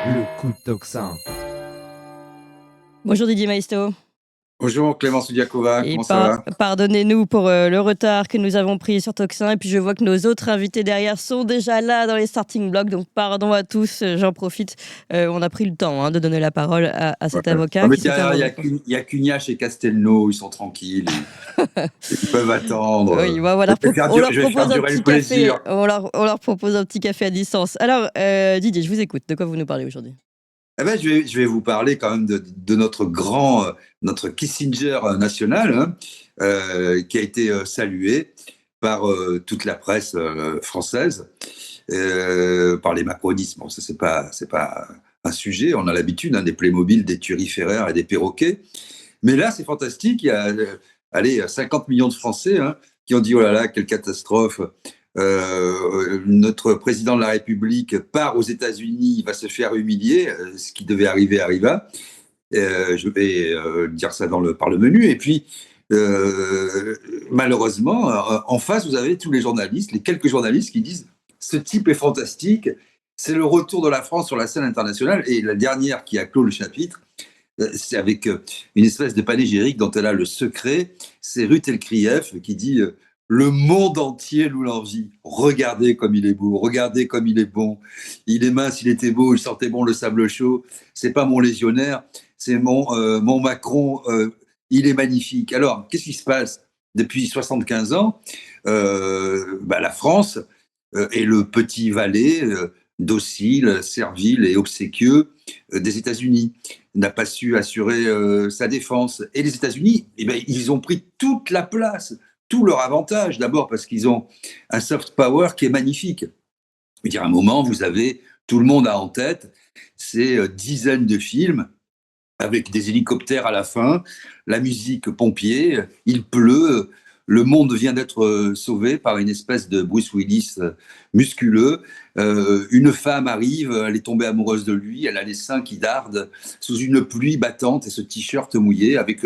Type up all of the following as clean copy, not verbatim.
Le coup de tocsin. Bonjour Didier Maisto. Bonjour Clémence Soudiakova, Et comment ça va? pardonnez-nous pour le retard que nous avons pris sur Toxin. Et puis je vois que nos autres invités derrière sont déjà là dans les starting blocks. Donc pardon à tous, j'en profite. On a pris le temps de donner la parole à cet Ouais. avocat Non, mais qui s'est imposé. il y a Cugnache et Castelnau, ils sont tranquilles, ils peuvent attendre. Oui, voilà, on leur Je vais faire propose un durer petit le café. plaisir. On leur propose un petit café à distance. Alors, Didier, je vous écoute. De quoi vous nous parlez aujourd'hui? Eh ben, je vais vous parler quand même de notre notre Kissinger national, hein, qui a été salué par toute la presse française, par les macronistes. Bon, ça, c'est pas un sujet. On a l'habitude des Playmobil, des turiféraires et des perroquets. Mais là, c'est fantastique. Il y a, allez, 50 millions de Français qui ont dit, oh là là, quelle catastrophe. Notre président de la République part aux États-Unis, il va se faire humilier. Ce qui devait arriver arriva. Je vais dire ça par le menu. Et puis, malheureusement, en face, vous avez tous les journalistes, les quelques journalistes qui disent, ce type est fantastique. C'est le retour de la France sur la scène internationale. Et la dernière qui a clos le chapitre, c'est avec une espèce de panégyrique dont elle a le secret. C'est Ruth Elkrief qui dit le monde entier nous l'envie. Regardez comme il est beau, regardez comme il est bon. Il est mince, il était beau, il sentait bon le sable chaud. C'est pas mon légionnaire, c'est mon Macron. Il est magnifique. Alors, qu'est-ce qui se passe depuis 75 ans? La France est le petit valet docile, servile et obséquieux des États-Unis, n'a pas su assurer sa défense. Et les États-Unis, ils ont pris toute la place, tout leur avantage. D'abord parce qu'ils ont un soft power qui est magnifique. Je veux dire, à un moment, vous avez, tout le monde a en tête ces dizaines de films avec des hélicoptères à la fin, la musique pompier, il pleut, le monde vient d'être sauvé par une espèce de Bruce Willis musculeux. Une femme arrive, elle est tombée amoureuse de lui, elle a les seins qui dardent sous une pluie battante et ce t-shirt mouillé avec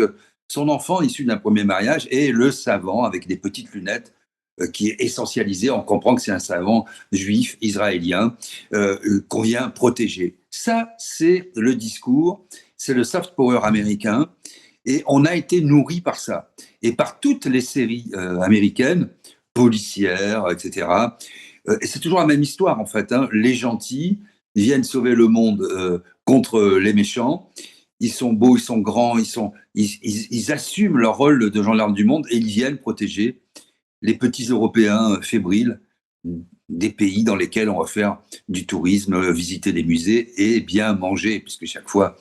son enfant issu d'un premier mariage et le savant avec des petites lunettes qui est essentialisé. On comprend que c'est un savant juif israélien qu'on vient protéger. Ça, c'est le discours, c'est le soft power américain, et on a été nourri par ça et par toutes les séries américaines, policières, etc. Et c'est toujours la même histoire en fait. Les gentils viennent sauver le monde contre les méchants. Ils sont beaux, ils sont grands, ils assument leur rôle de gendarme du monde et ils viennent protéger les petits Européens fébriles des pays dans lesquels on va faire du tourisme, visiter des musées et bien manger, puisque chaque fois,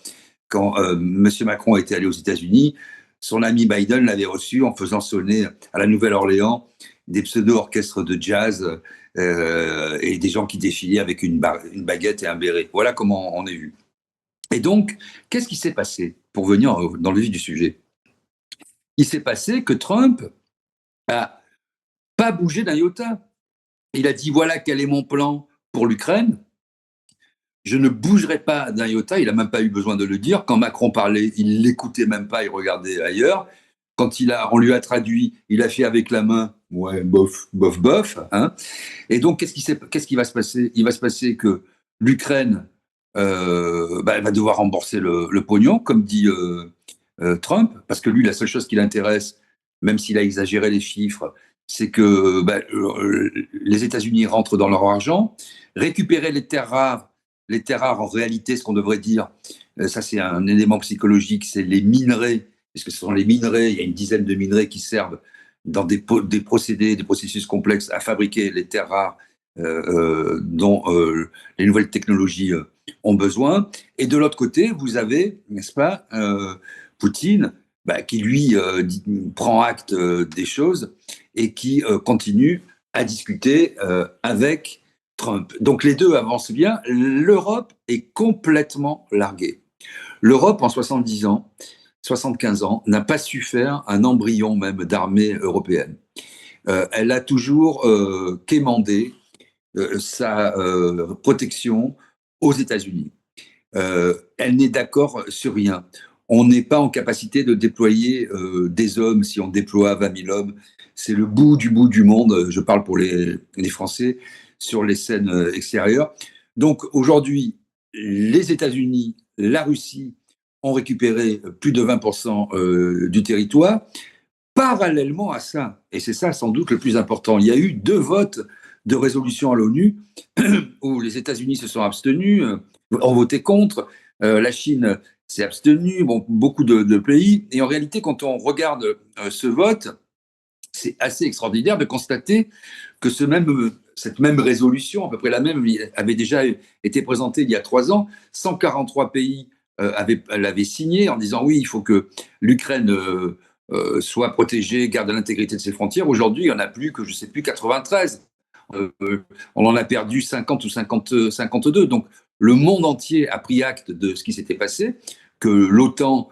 quand M. Macron était allé aux États-Unis, son ami Biden l'avait reçu en faisant sonner à la Nouvelle-Orléans des pseudo-orchestres de jazz et des gens qui défilaient avec une baguette et un béret. Voilà comment on est vu. Et donc, qu'est-ce qui s'est passé pour venir dans le vif du sujet? Il s'est passé que Trump a pas bougé d'un iota. Il a dit voilà quel est mon plan pour l'Ukraine. Je ne bougerai pas d'un iota. Il n'a même pas eu besoin de le dire. Quand Macron parlait, il l'écoutait même pas, il regardait ailleurs. Quand on lui a traduit, il a fait avec la main, ouais, bof, bof, bof. Et donc, qu'est-ce qui va se passer? Il va se passer que l'Ukraine elle va devoir rembourser le pognon, comme dit Trump, parce que lui, la seule chose qui l'intéresse, même s'il a exagéré les chiffres, c'est que les États-Unis rentrent dans leur argent, récupérer les terres rares. Les terres rares, en réalité, ce qu'on devrait dire, ça c'est un élément psychologique, c'est les minerais, parce que ce sont les minerais, il y a une dizaine de minerais qui servent dans des procédés, des processus complexes à fabriquer les terres rares dont les nouvelles technologies ont besoin. Et de l'autre côté, vous avez, n'est-ce pas, Poutine, qui lui prend acte des choses et qui continue à discuter avec Trump. Donc les deux avancent bien. L'Europe est complètement larguée. L'Europe, en 70 ans, 75 ans, n'a pas su faire un embryon même d'armée européenne. Elle a toujours quémandé sa protection aux États-Unis. Elle n'est d'accord sur rien. On n'est pas en capacité de déployer des hommes si on déploie 20 000 hommes. C'est le bout du monde, je parle pour les Français, sur les scènes extérieures. Donc aujourd'hui, les États-Unis, la Russie ont récupéré plus de 20% du territoire. Parallèlement à ça, et c'est ça sans doute le plus important, il y a eu 2 votes de résolution à l'ONU où les États-Unis se sont abstenus, ont voté contre, la Chine s'est abstenue, bon, beaucoup de pays. Et en réalité, quand on regarde ce vote, c'est assez extraordinaire de constater que cette même résolution, à peu près la même, avait déjà été présentée il y a 3 ans. 143 pays l'avaient signée en disant oui, il faut que l'Ukraine soit protégée, garde l'intégrité de ses frontières. Aujourd'hui, il n'y en a plus que, je ne sais plus, 93. On en a perdu 50 ou 52. Donc, le monde entier a pris acte de ce qui s'était passé, que l'OTAN,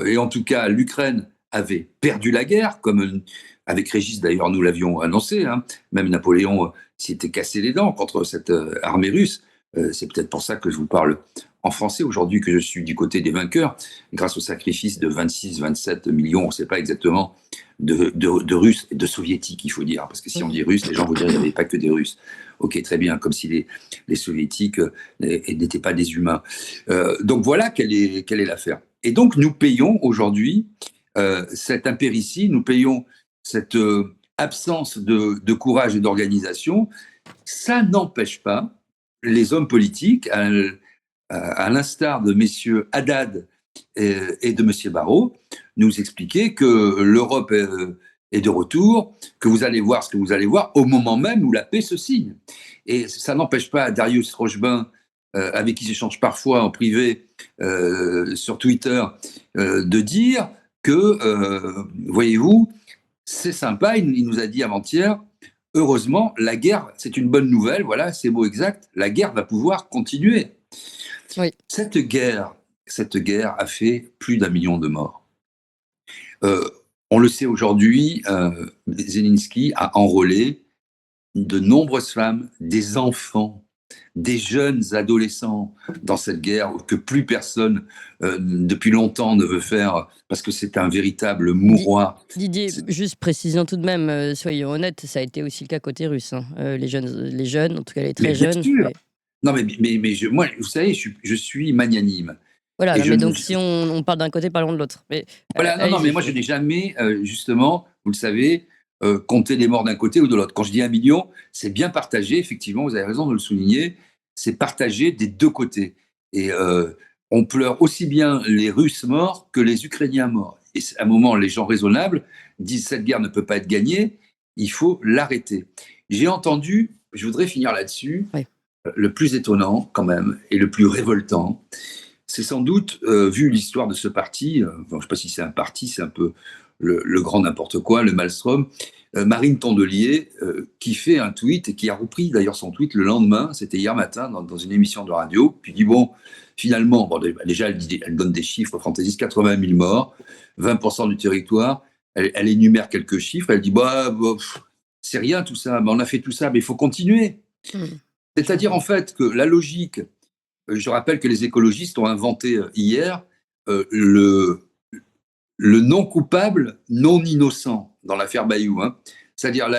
et en tout cas l'Ukraine, avait perdu la guerre, comme avec Régis d'ailleurs nous l'avions annoncé, hein. Même Napoléon s'était cassé les dents contre cette armée russe. C'est peut-être pour ça que je vous parle en français aujourd'hui, que je suis du côté des vainqueurs, grâce au sacrifice de 26-27 millions, on ne sait pas exactement, de Russes et de Soviétiques, il faut dire. Parce que si on dit Russes, les gens vont dire qu'il n'y avait pas que des Russes. Ok, très bien, comme si les Soviétiques n'étaient pas des humains. Donc voilà quelle est l'affaire. Et donc nous payons aujourd'hui cette impéritie, nous payons cette absence de courage et d'organisation. Ça n'empêche pas les hommes politiques, à l'instar de messieurs Haddad et de monsieur Barrot, nous expliquer que l'Europe est de retour, que vous allez voir ce que vous allez voir au moment même où la paix se signe. Et ça n'empêche pas Darius Rochebin, avec qui j'échange parfois en privé sur Twitter, de dire que, voyez-vous, c'est sympa, il nous a dit avant-hier, heureusement, la guerre, c'est une bonne nouvelle, voilà, c'est mot exact, la guerre va pouvoir continuer. Oui. Cette guerre a fait plus d'1 million de morts. On le sait aujourd'hui, Zelensky a enrôlé de nombreuses femmes, des enfants, des jeunes adolescents dans cette guerre que plus personne depuis longtemps ne veut faire parce que c'est un véritable mouroir. Didier, juste précisons tout de même, soyons honnêtes, ça a été aussi le cas côté russe, hein. Les jeunes, en tout cas les très Bien jeunes. sûr. Non, mais moi, vous savez, je suis magnanime. Voilà, Et non, mais donc si on parle d'un côté, parlons de l'autre. Mais voilà, non, mais moi, je n'ai jamais, justement, vous le savez, compté les morts d'un côté ou de l'autre. Quand je dis 1 million, c'est bien partagé, effectivement, vous avez raison de le souligner, c'est partagé des 2 côtés. Et on pleure aussi bien les Russes morts que les Ukrainiens morts. Et à un moment, les gens raisonnables disent cette guerre ne peut pas être gagnée, il faut l'arrêter. J'ai entendu, je voudrais finir là-dessus, oui. Le plus étonnant quand même et le plus révoltant, c'est sans doute, vu l'histoire de ce parti, je ne sais pas si c'est un parti, c'est un peu le grand n'importe quoi, le Maelstrom, Marine Tondelier, qui fait un tweet et qui a repris d'ailleurs son tweet le lendemain, c'était hier matin dans une émission de radio, puis dit bon, finalement, bon, déjà elle donne des chiffres fantaisistes, 80 000 morts, 20% du territoire, elle énumère quelques chiffres, elle dit bah, c'est rien tout ça, mais on a fait tout ça, mais il faut continuer. C'est-à-dire en fait que la logique, je rappelle que les écologistes ont inventé hier le non coupable, non innocent dans l'affaire Bayou. Hein. C'est-à-dire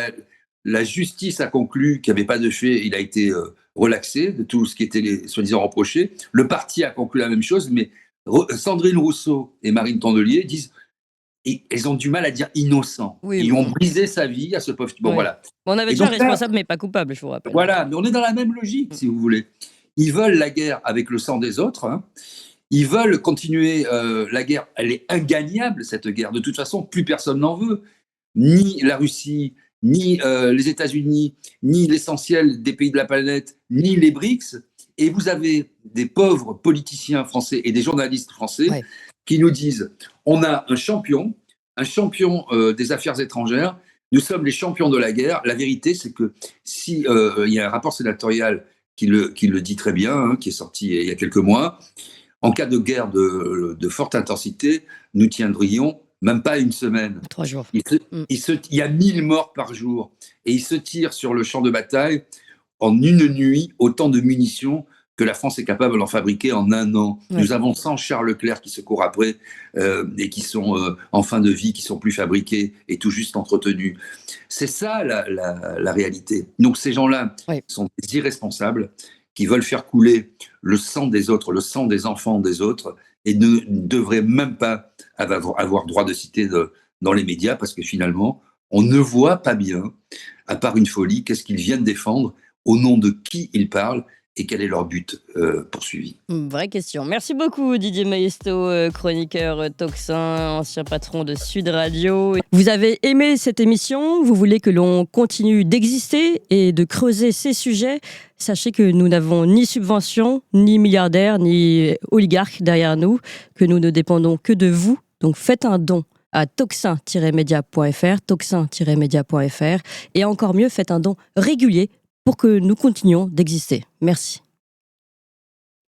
la justice a conclu qu'il n'y avait pas de fait, il a été relaxé de tout ce qui était soi-disant reproché. Le parti a conclu la même chose, mais Sandrine Rousseau et Marine Tondelier disent elles ont du mal à dire innocent. Oui, ils ont brisé sa vie à ce pauvre. Bon, oui. voilà. On avait déjà responsable, mais pas coupable, je vous rappelle. Voilà, mais on est dans la même logique, si vous voulez. Ils veulent la guerre avec le sang des autres. Hein. Ils veulent continuer la guerre. Elle est ingagnable, cette guerre. De toute façon, plus personne n'en veut. Ni la Russie, ni les États-Unis, ni l'essentiel des pays de la planète, ni les BRICS. Et vous avez des pauvres politiciens français et des journalistes français qui nous disent on a un champion des affaires étrangères. Nous sommes les champions de la guerre. La vérité, c'est que si il y a un rapport sénatorial qui le dit très bien, hein, qui est sorti il y a quelques mois, en cas de guerre de forte intensité, nous tiendrions même pas une semaine. 3 jours. Il y a 1000 morts par jour. Et ils se tirent sur le champ de bataille en une nuit autant de munitions que la France est capable d'en fabriquer en 1 an. Ouais. Nous avons 100 Charles Leclerc qui se courent après et qui sont en fin de vie, qui sont plus fabriqués et tout juste entretenus. C'est ça la réalité. Donc ces gens-là sont des irresponsables qui veulent faire couler le sang des autres, le sang des enfants des autres, et ne devraient même pas avoir droit de citer dans les médias, parce que finalement, on ne voit pas bien, à part une folie, qu'est-ce qu'ils viennent défendre, au nom de qui ils parlent, et quel est leur but poursuivi. Vraie question. Merci beaucoup Didier Maiesto, chroniqueur Tocsin, ancien patron de Sud Radio. Vous avez aimé cette émission, vous voulez que l'on continue d'exister et de creuser ces sujets. Sachez que nous n'avons ni subvention, ni milliardaires, ni oligarques derrière nous, que nous ne dépendons que de vous. Donc faites un don à toxin-media.fr, toxin-media.fr, et encore mieux, faites un don régulier pour que nous continuions d'exister. Merci.